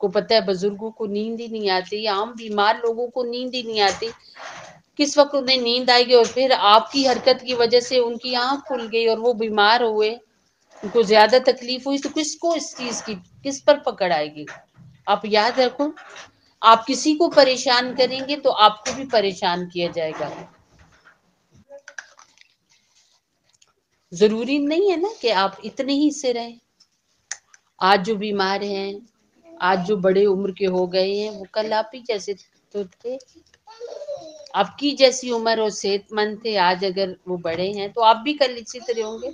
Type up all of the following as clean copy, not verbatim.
کو پتہ ہے بزرگوں کو نیند ہی نہیں آتی، عام بیمار لوگوں کو نیند ہی نہیں آتی، کس وقت انہیں نیند آئے گی، اور پھر آپ کی حرکت کی وجہ سے ان کی آنکھ کھل گئی اور وہ بیمار ہوئے، ان کو زیادہ تکلیف ہوئی، تو کس کو اس چیز کی کس پر پکڑ آئے گی؟ آپ یاد رکھو، آپ کسی کو پریشان کریں گے تو آپ کو بھی پریشان کیا جائے گا۔ ضروری نہیں ہے نا کہ آپ اتنے ہی سے رہیں۔ آج جو بیمار ہیں، آج جو بڑے عمر کے ہو گئے ہیں، وہ کل آپ ہی جیسے تو تھے، آپ کی جیسی عمر اور صحت مند تھے، آج اگر وہ بڑے ہیں تو آپ بھی کل اسی طرح ہوں گے۔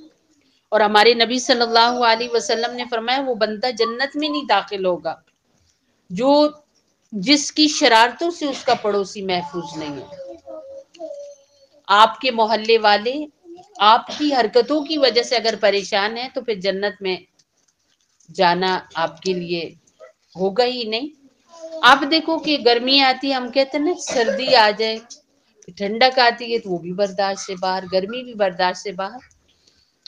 اور ہمارے نبی صلی اللہ علیہ وسلم نے فرمایا وہ بندہ جنت میں نہیں داخل ہوگا جو جس کی شرارتوں سے اس کا پڑوسی محفوظ نہیں ہے۔ آپ کے محلے والے آپ کی حرکتوں کی وجہ سے اگر پریشان ہیں تو پھر جنت میں جانا آپ کے لیے ہوگا ہی نہیں۔ آپ دیکھو کہ گرمی آتی ہے، ہم کہتے ہیں نا سردی آ جائے، ٹھنڈک آتی ہے تو وہ بھی برداشت سے باہر، گرمی بھی برداشت سے باہر۔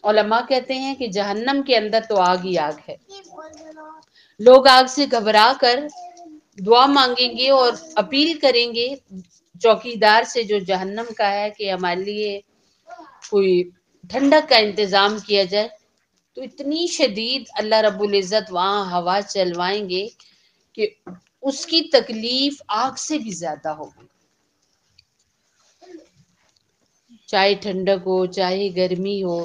علماء کہتے ہیں کہ جہنم کے اندر تو آگ ہی آگ ہے، لوگ آگ سے گھبرا کر دعا مانگیں گے اور اپیل کریں گے چوکیدار سے جو جہنم کا ہے کہ ہمارے لیے کوئی ٹھنڈک کا انتظام کیا جائے، تو اتنی شدید اللہ رب العزت وہاں ہوا چلوائیں گے کہ اس کی تکلیف آگ سے بھی زیادہ ہوگی۔ چاہے ٹھنڈک ہو چاہے گرمی ہو،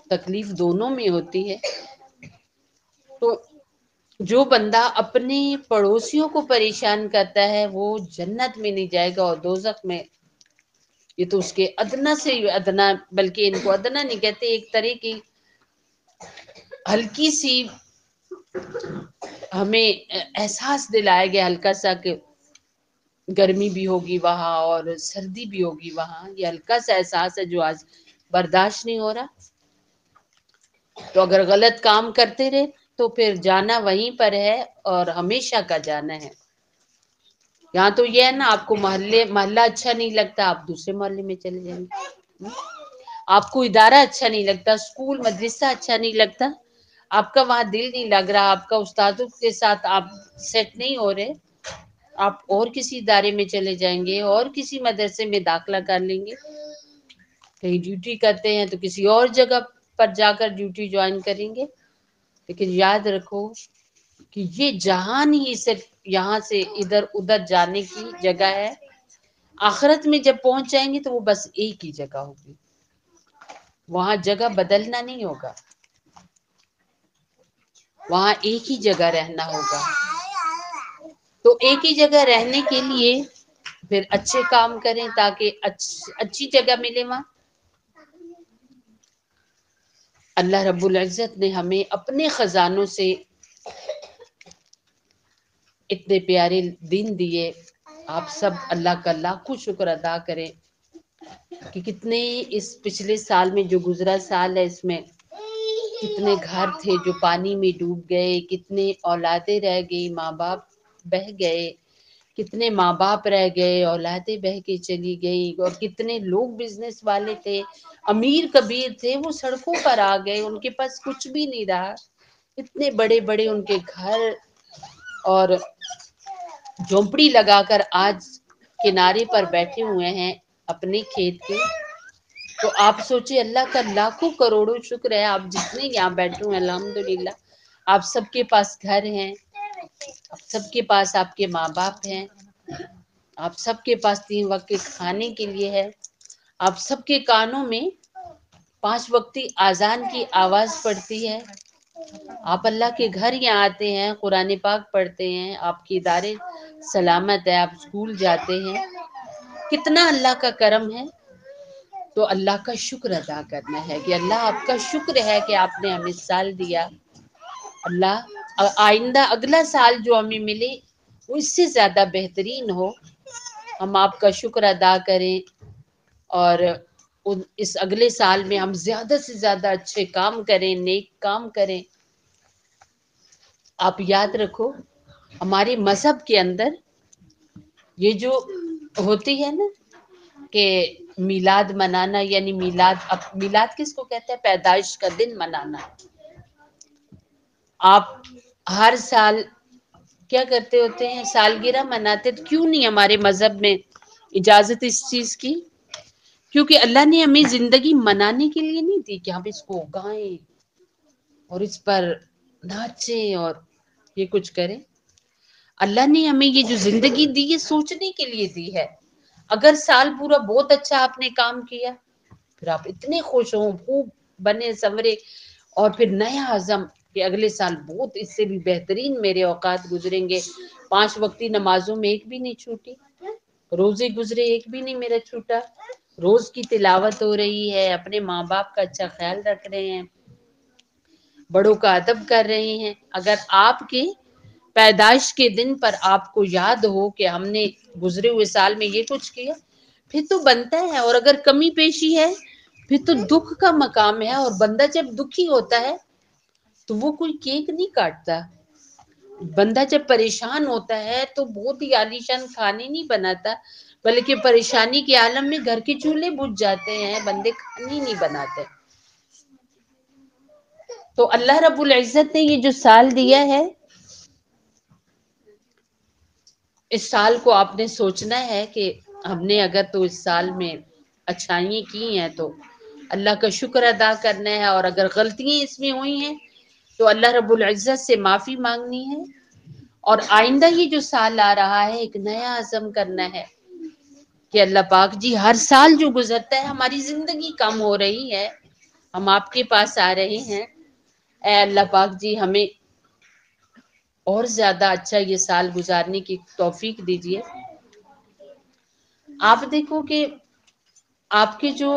تکلیف دونوں میں ہوتی ہے۔ تو جو بندہ اپنے پڑوسیوں کو پریشان کرتا ہے وہ جنت میں نہیں جائے گا، اور دوزخ میں، یہ تو اس کے ادنا سے ادنا، بلکہ ان کو ادنا نہیں کہتے، ایک طرح کی ہلکی سی ہمیں احساس دلایا گیا، ہلکا سا، کہ گرمی بھی ہوگی وہاں اور سردی بھی ہوگی وہاں، یہ ہلکا سا احساس ہے جو آج برداشت نہیں ہو رہا۔ تو اگر غلط کام کرتے رہے تو پھر جانا وہیں پر ہے اور ہمیشہ کا جانا ہے۔ یہاں تو یہ ہے نا، آپ کو محلہ اچھا نہیں لگتا، آپ دوسرے محلے میں چلے جائیں گے۔ آپ کو ادارہ اچھا نہیں لگتا، اسکول مدرسہ اچھا نہیں لگتا، آپ کا وہاں دل نہیں لگ رہا، آپ کا استادوں کے ساتھ آپ سیٹ نہیں ہو رہے، آپ اور کسی ادارے میں چلے جائیں گے، اور کسی مدرسے میں داخلہ کر لیں گے، کہیں ڈیوٹی کرتے ہیں تو کسی اور جگہ پر جا کر ڈیوٹی جوائن کریں گے۔ لیکن یاد رکھو کہ یہ جہان ہی صرف یہاں سے ادھر ادھر جانے کی جگہ ہے، آخرت میں جب پہنچ جائیں گے تو وہ بس ایک ہی جگہ ہوگی، وہاں جگہ بدلنا نہیں ہوگا، وہاں ایک ہی جگہ رہنا ہوگا۔ تو ایک ہی جگہ رہنے کے لیے پھر اچھے کام کریں تاکہ اچھی جگہ ملے وہاں۔ اللہ رب العزت نے ہمیں اپنے خزانوں سے اتنے پیارے دن دیے، آپ سب اللہ کا لاکھوں شکر ادا کریں کہ کتنے اس پچھلے سال میں جو گزرا سال ہے، اس میں کتنے گھر تھے جو پانی میں ڈوب گئے، کتنے اولادیں رہ گئی، ماں باپ بہ گئے، کتنے ماں باپ رہ گئے، اولادیں بہ کے چلی گئی، اور کتنے لوگ بزنس والے تھے، امیر کبیر تھے، وہ سڑکوں پر آ گئے، ان کے پاس کچھ بھی نہیں رہا، اتنے بڑے بڑے ان کے گھر اور جھونپڑی لگا کر آج کنارے پر بیٹھے ہوئے ہیں اپنے کھیت کے۔ تو آپ سوچے اللہ کا لاکھوں کروڑوں شکر ہے، آپ جتنے یہاں بیٹھے ہوئے الحمدللہ، آپ سب کے پاس گھر ہیں، آپ سب کے پاس آپ کے ماں باپ ہیں، آپ سب کے پاس 3 وقت کے کھانے کے لیے ہے، آپ سب کے کانوں میں 5 وقتی اذان کی آواز پڑتی ہے، آپ اللہ کے گھر یہاں آتے ہیں، قرآن پاک پڑھتے ہیں، آپ کے ادارے سلامت ہے، آپ اسکول جاتے ہیں، کتنا اللہ کا کرم ہے۔ تو اللہ کا شکر ادا کرنا ہے کہ اللہ آپ کا شکر ہے کہ آپ نے ہمیں سال دیا، اللہ آئندہ اگلا سال جو ہمیں ملے وہ اس سے زیادہ بہترین ہو، ہم آپ کا شکر ادا کریں، اور اس اگلے سال میں ہم زیادہ سے زیادہ اچھے کام کریں، نیک کام کریں۔ آپ یاد رکھو ہمارے مذہب کے اندر یہ جو ہوتی ہے نا کہ میلاد منانا، یعنی میلاد کس کو کہتے ہیں؟ پیدائش کا دن منانا۔ آپ ہر سال کیا کرتے ہوتے ہیں، سالگرہ مناتے، تو کیوں نہیں ہمارے مذہب میں اجازت اس چیز کی؟ کیونکہ اللہ نے ہمیں زندگی منانے کے لیے نہیں دی کہ ہم اس کو گائیں اور اس پر ناچیں اور یہ کچھ کریں۔ اللہ نے ہمیں یہ جو زندگی دی ہے سوچنے کے لیے دی ہے۔ اگر سال پورا بہت اچھا آپ نے کام کیا، پھر آپ اتنے خوش ہوں، خوب بنے سنورے، اور پھر نیا عزم کہ اگلے سال بہت اس سے بھی بہترین میرے اوقات گزریں گے، 5 وقتی نمازوں میں ایک بھی نہیں چھوٹی، روزے گزرے ایک بھی نہیں میرا چھوٹا، روز کی تلاوت ہو رہی ہے، اپنے ماں باپ کا اچھا خیال رکھ رہے ہیں، بڑوں کا ادب کر رہے ہیں۔ اگر آپ کے پیدائش کے دن پر آپ کو یاد ہو کہ ہم نے گزرے ہوئے سال میں یہ کچھ کیا، پھر تو بنتا ہے۔ اور اگر کمی پیشی ہے پھر تو دکھ کا مقام ہے، اور بندہ جب دکھی ہوتا ہے تو وہ کوئی کیک نہیں کاٹتا، بندہ جب پریشان ہوتا ہے تو بہت ہی عالیشان کھانے نہیں بناتا، بلکہ پریشانی کے عالم میں گھر کے چولہے بجھ جاتے ہیں، بندے کھانے نہیں بناتے۔ تو اللہ رب العزت نے یہ جو سال دیا ہے، اس سال کو آپ نے سوچنا ہے کہ ہم نے اگر تو اس سال میں اچھائیاں کی ہیں تو اللہ کا شکر ادا کرنا ہے، اور اگر غلطیاں اس میں ہوئی ہیں تو اللہ رب العزت سے معافی مانگنی ہے، اور آئندہ یہ جو سال آ رہا ہے ایک نیا عزم کرنا ہے کہ اللہ پاک جی ہر سال جو گزرتا ہے ہماری زندگی کم ہو رہی ہے، ہم آپ کے پاس آ رہے ہیں، اے اللہ پاک جی ہمیں اور زیادہ اچھا یہ سال گزارنے کی توفیق دیجیے۔ آپ دیکھو کہ آپ کے جو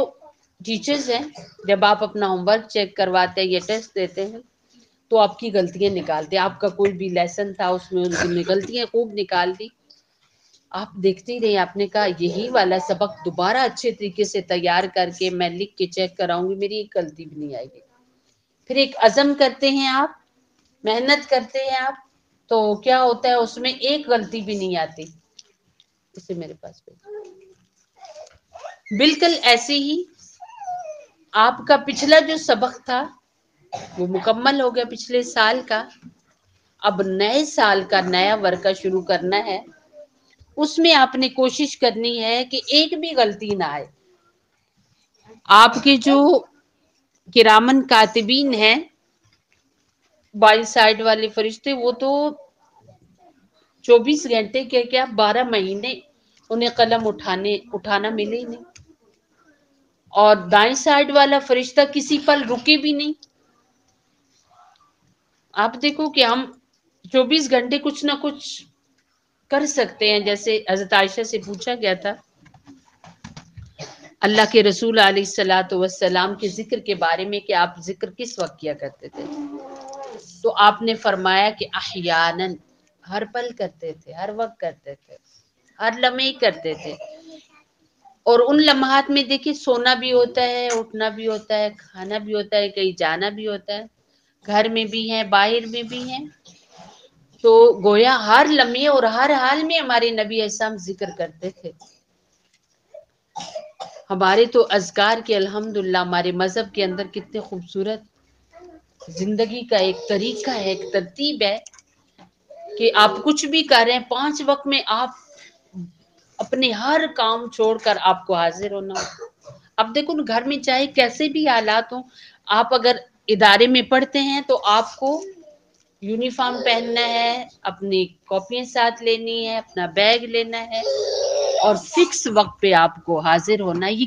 ٹیچرز ہیں، جب آپ اپنا ہوم ورک چیک کرواتے ہیں یا ٹیسٹ دیتے ہیں تو آپ کی غلطیاں نکالتے ہیں، آپ کا کوئی بھی لیسن تھا اس میں ان کی غلطیاں خوب نکال دی، آپ دیکھتے ہی رہے، آپ نے کہا یہی والا سبق دوبارہ اچھے طریقے سے تیار کر کے میں لکھ کے چیک کراؤں گی، میری ایک غلطی بھی نہیں آئے گی۔ پھر ایک عزم کرتے ہیں آپ، محنت کرتے ہیں آپ، تو کیا ہوتا ہے اس میں ایک غلطی بھی نہیں آتی۔ اسے میرے پاس بالکل ایسے ہی آپ کا پچھلا جو سبق تھا وہ مکمل ہو گیا پچھلے سال کا، اب نئے سال کا نیا ورقہ شروع کرنا ہے، اس میں آپ نے کوشش کرنی ہے کہ ایک بھی غلطی نہ آئے۔ آپ کے جو کرامن کاتبین ہیں، بائیں سائڈ والے فرشتے، وہ تو 24 گھنٹے کے کیا 12 مہینے انہیں قلم اٹھانا ملے ہی نہیں، اور دائیں سائڈ والا فرشتہ کسی پل رکے بھی نہیں۔ آپ دیکھو کہ ہم 24 گھنٹے کچھ نہ کچھ کر سکتے ہیں، جیسے حضرت عائشہ سے پوچھا گیا تھا اللہ کے رسول علیہ الصلوۃ والسلام کے ذکر کے بارے میں کہ آپ ذکر کس وقت کیا کرتے تھے، تو آپ نے فرمایا کہ احیاناً، ہر پل کرتے تھے، ہر وقت کرتے تھے، ہر لمحے کرتے تھے۔ اور ان لمحات میں دیکھیں سونا بھی ہوتا ہے، اٹھنا بھی ہوتا ہے، کھانا بھی ہوتا ہے، کہیں جانا بھی ہوتا ہے، گھر میں بھی ہیں، باہر میں بھی ہیں، تو گویا ہر لمحے اور ہر حال میں ہمارے نبی اسلام ذکر کرتے تھے۔ ہمارے تو اذکار کے الحمدللہ ہمارے مذہب کے اندر کتنے خوبصورت زندگی کا ایک طریقہ ہے، ایک ترتیب ہے کہ آپ کچھ بھی کر رہے ہیں 5 وقت میں آپ اپنے ہر کام چھوڑ کر آپ کو حاضر ہونا ہو۔ اب دیکھو گھر میں چاہے کیسے بھی حالات ہوں، آپ اگر ادارے میں پڑھتے ہیں تو آپ کو یونیفارم پہننا ہے، اپنی کاپیاں ساتھ لینی ہے، اپنا بیگ لینا ہے، اور فکس وقت پہ آپ کو حاضر ہونا ہے۔ یہ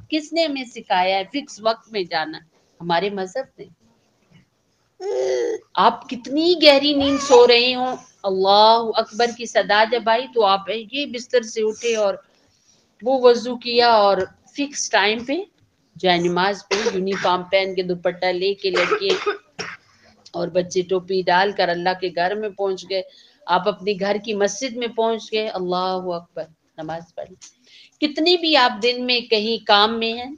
کس نے ہمیں سکھایا ہے فکس وقت میں جانا؟ ہمارے مذہب نے۔ آپ کتنی گہری نیند سو رہے ہوں، اللہ اکبر کی صدا جب آئی تو آپ یہ بستر سے اٹھے اور وہ وضو کیا اور فکس ٹائم پہ جائے نماز پہ یونیفارم پہن کے دوپٹہ لے کے لڑکے اور بچے ٹوپی ڈال کر اللہ کے گھر میں پہنچ گئے، آپ اپنے گھر کی مسجد میں پہنچ گئے، اللہ اکبر، نماز پڑھی۔ کتنی بھی آپ دن میں کہیں کام میں ہیں،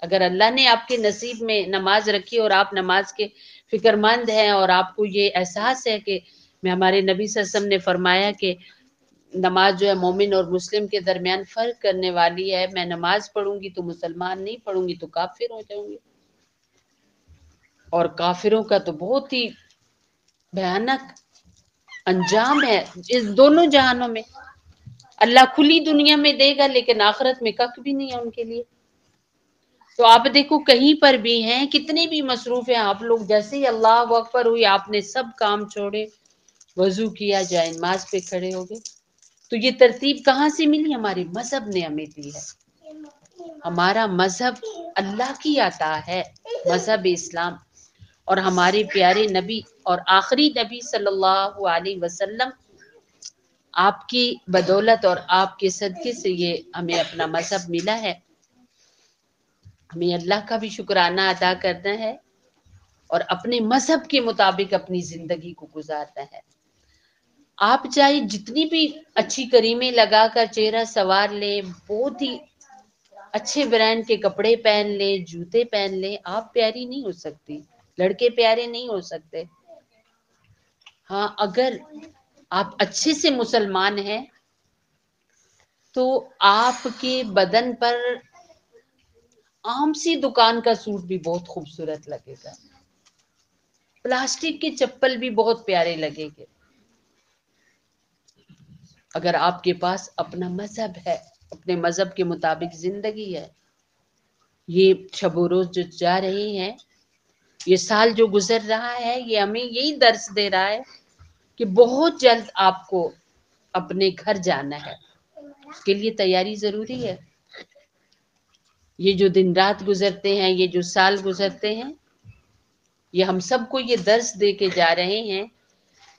اگر اللہ نے آپ کے نصیب میں نماز رکھی اور آپ نماز کے فکر مند ہیں، اور آپ کو یہ احساس ہے کہ میں ہمارے نبی صلی اللہ علیہ وسلم نے فرمایا کہ نماز جو ہے مومن اور مسلم کے درمیان فرق کرنے والی ہے، میں نماز پڑھوں گی تو مسلمان نہیں پڑھوں گی تو کافر ہو جاؤں گی، اور کافروں کا تو بہت ہی بھیانک انجام ہے اس دونوں جہانوں میں. اللہ کھلی دنیا میں دے گا لیکن آخرت میں کک بھی نہیں ہے ان کے لیے. تو آپ دیکھو کہیں پر بھی ہیں کتنے بھی مصروف ہیں آپ لوگ، جیسے ہی اللہ اکبر ہوئی آپ نے سب کام چھوڑے، وضو کیا، جائے نماز پہ کھڑے ہو گئے. تو یہ ترتیب کہاں سے ملی؟ ہمارے مذہب نے ہمیں دی ہے. ہمارا مذہب اللہ کی عطا ہے، مذہب اسلام. اور ہمارے پیارے نبی اور آخری نبی صلی اللہ علیہ وسلم آپ کی بدولت اور آپ کے صدقے سے یہ ہمیں اپنا مذہب ملا ہے. ہمیں اللہ کا بھی شکرانہ ادا کرنا ہے اور اپنے مذہب کے مطابق اپنی زندگی کو گزارنا ہے. آپ چاہے جتنی بھی اچھی کریمیں لگا کر چہرہ سنوار لیں، بہت ہی اچھے برانڈ کے کپڑے پہن لے، جوتے پہن لے، آپ پیاری نہیں ہو سکتی، لڑکے پیارے نہیں ہو سکتے. ہاں اگر آپ اچھے سے مسلمان ہیں تو آپ کے بدن پر عام سی دکان کا سوٹ بھی بہت خوبصورت لگے گا، پلاسٹک کے چپل بھی بہت پیارے لگیں گے. اگر آپ کے پاس اپنا مذہب ہے، اپنے مذہب کے مطابق زندگی ہے. یہ شب و روز جو جا رہے ہیں، یہ سال جو گزر رہا ہے، یہ ہمیں یہی درس دے رہا ہے کہ بہت جلد آپ کو اپنے گھر جانا ہے. اس کے لیے تیاری ضروری ہے. یہ جو دن رات گزرتے ہیں، یہ جو سال گزرتے ہیں، یہ ہم سب کو یہ درس دے کے جا رہے ہیں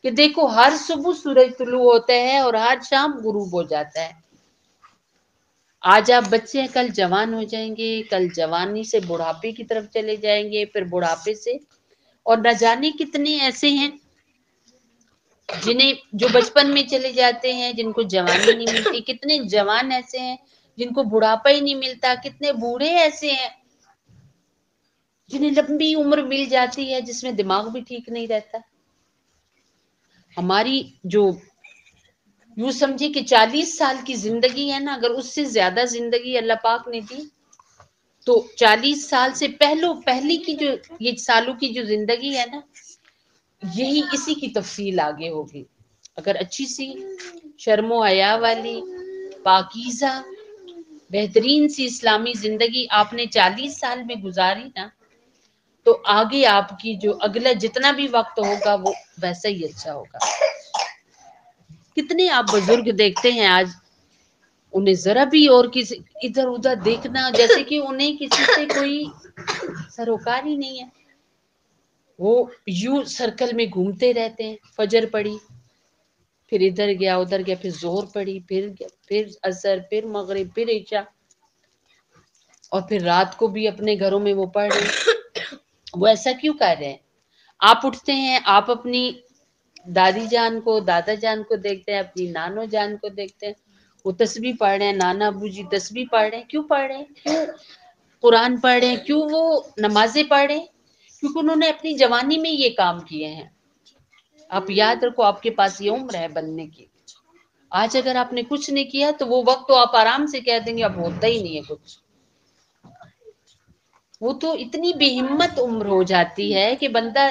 کہ دیکھو ہر صبح سورج طلوع ہوتا ہے اور ہر شام غروب ہو جاتا ہے. آج آپ بچے ہیں، کل جوان ہو جائیں گے، کل جوانی سے بڑھاپے کی طرف چلے جائیں گے، پھر بڑھاپے سے اور نہ جانے کتنے ایسے ہیں جنہیں جو بچپن میں چلے جاتے ہیں، جن کو جوانی نہیں ملتی. کتنے جوان ایسے ہیں جن کو بڑھاپا ہی نہیں ملتا. کتنے بوڑھے ایسے ہیں جنہیں لمبی عمر مل جاتی ہے، جس میں دماغ بھی ٹھیک نہیں رہتا. ہماری جو یوں سمجھے کہ 40 سال کی زندگی ہے نا، اگر اس سے زیادہ زندگی اللہ پاک نے دی تو 40 سال سے پہلی کی جو یہ سالوں کی جو زندگی ہے نا، یہی اسی کی تفصیل آگے ہوگی. اگر اچھی سی شرم و حیا والی پاکیزہ بہترین سی اسلامی زندگی آپ نے 40 سال میں گزاری نا، تو آگے آپ کی جو اگلا جتنا بھی وقت ہوگا وہ ویسا ہی اچھا ہوگا. کتنے آپ بزرگ دیکھتے ہیں آج، انہیں ذرا بھی اور کسی ادھر ادھر دیکھنا جیسے کہ انہیں کسی سے کوئی سروکار ہی نہیں ہے. وہ یوں سرکل میں گھومتے رہتے ہیں. فجر پڑی، پھر ادھر گیا ادھر گیا، پھر ظہر پڑی، پھر عصر، پھر مغرب، پھر عشاء، اور پھر رات کو بھی اپنے گھروں میں وہ پڑھ رہے ہیں. وہ ایسا کیوں کر رہے ہیں؟ آپ اٹھتے ہیں، آپ اپنی دادی جان کو، دادا جان کو دیکھتے ہیں، اپنی نانو جان کو دیکھتے ہیں، وہ تسبیح پڑھ رہے ہیں، نانا ابو جی تسبیح پڑھ رہے ہیں. کیوں پڑھ رہے ہیں؟ کیوں قرآن پڑھ رہے ہیں؟ کیوں وہ نمازیں پڑھ رہے ہیں؟ کیونکہ انہوں نے اپنی جوانی میں یہ کام کیے ہیں. آپ یاد رکھو آپ کے پاس یہ عمر ہے بننے کی. آج اگر آپ نے کچھ نہیں کیا تو وہ وقت تو آپ آرام سے کہہ دیں گے اب ہوتا ہی نہیں ہے کچھ. وہ تو اتنی بے ہمت عمر ہو جاتی ہے کہ بندہ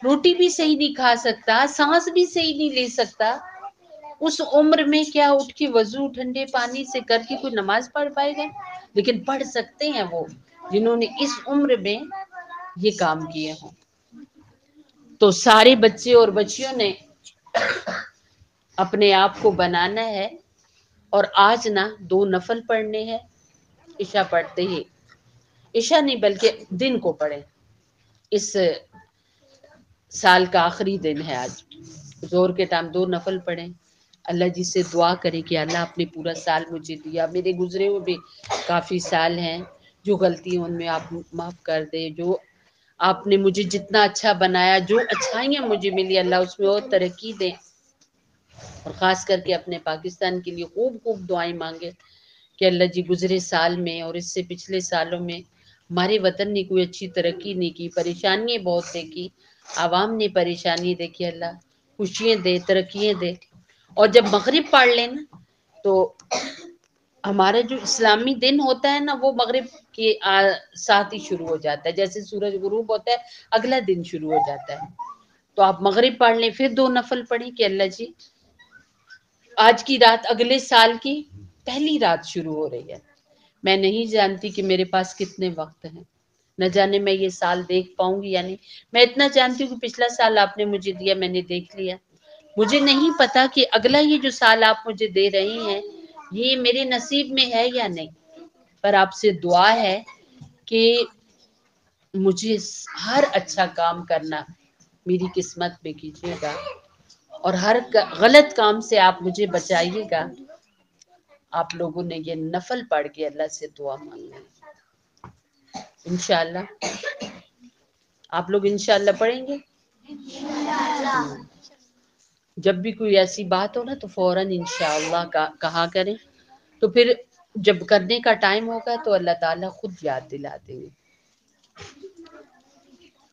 روٹی بھی صحیح نہیں کھا سکتا، سانس بھی صحیح نہیں لے سکتا. اس عمر میں کیا اٹھ کے وضو ٹھنڈے پانی سے کر کے کوئی نماز پڑھ پائے گا؟ لیکن پڑھ سکتے ہیں وہ جنہوں نے اس عمر میں یہ کام کیے ہوں. تو سارے بچے اور بچیوں نے اپنے آپ کو بنانا ہے اور آج نہ 2 نفل پڑھنے ہیں عشاء پڑھتے ہی. عشاء نہیں بلکہ دن کو پڑھیں. اس سال کا آخری دن ہے آج. ظہر کے ٹائم 2 نفل پڑھیں. اللہ جی سے دعا کریں کہ اللہ آپ نے پورا سال مجھے دیا، میرے گزرے ہوئے بھی کافی سال ہیں، جو غلطی ان میں آپ معاف کر دے. جو آپ نے مجھے جتنا اچھا بنایا، جو اچھائیاں مجھے ملی، اللہ اس میں اور ترقی دے. اور خاص کر کے اپنے پاکستان کے لیے خوب خوب دعائیں مانگے کہ اللہ جی گزرے سال میں اور اس سے پچھلے سالوں میں ہمارے وطن نے کوئی اچھی ترقی نہیں کی، پریشانیاں بہت دیکھی، عوام نے پریشانی دیکھی. اللہ خوشیاں دے، ترقیاں دے. اور جب مغرب پڑھ لیں نا تو ہمارا جو اسلامی دن ہوتا ہے نا، وہ مغرب کے ساتھ ہی شروع ہو جاتا ہے. جیسے سورج غروب ہوتا ہے اگلا دن شروع ہو جاتا ہے. تو آپ مغرب پڑھ لیں، پھر 2 نفل پڑھیں کہ اللہ جی آج کی رات اگلے سال کی پہلی رات شروع ہو رہی ہے، میں نہیں جانتی کہ میرے پاس کتنے وقت ہیں، نہ جانے میں یہ سال دیکھ پاؤں گی یا نہیں، میں اتنا جانتی ہوں کہ پچھلا سال آپ نے مجھے دیا، میں نے دیکھ لیا، مجھے نہیں پتا کہ اگلا یہ جو سال آپ مجھے دے رہے ہیں یہ میرے نصیب میں ہے یا نہیں، پر آپ سے دعا ہے کہ مجھے ہر اچھا کام کرنا میری قسمت میں کیجیے گا، اور ہر غلط کام سے آپ مجھے بچائیے گا۔ آپ لوگوں نے یہ نفل پڑھ کے اللہ سے دعا مانگنا ہے انشاءاللہ۔ آپ لوگ انشاءاللہ پڑھیں گے؟ جب بھی کوئی ایسی بات ہو نا تو فوراً انشاءاللہ کہا کریں، تو پھر جب کرنے کا ٹائم ہوگا تو اللہ تعالیٰ خود یاد دلا دیں گے۔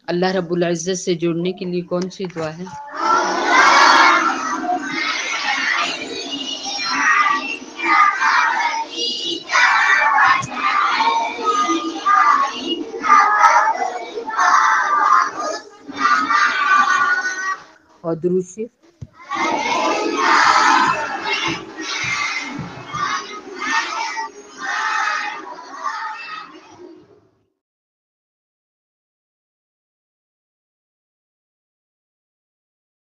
اللہ رب العزت سے جڑنے کے لیے کون سی دعا ہے؟ اور درود شریف؟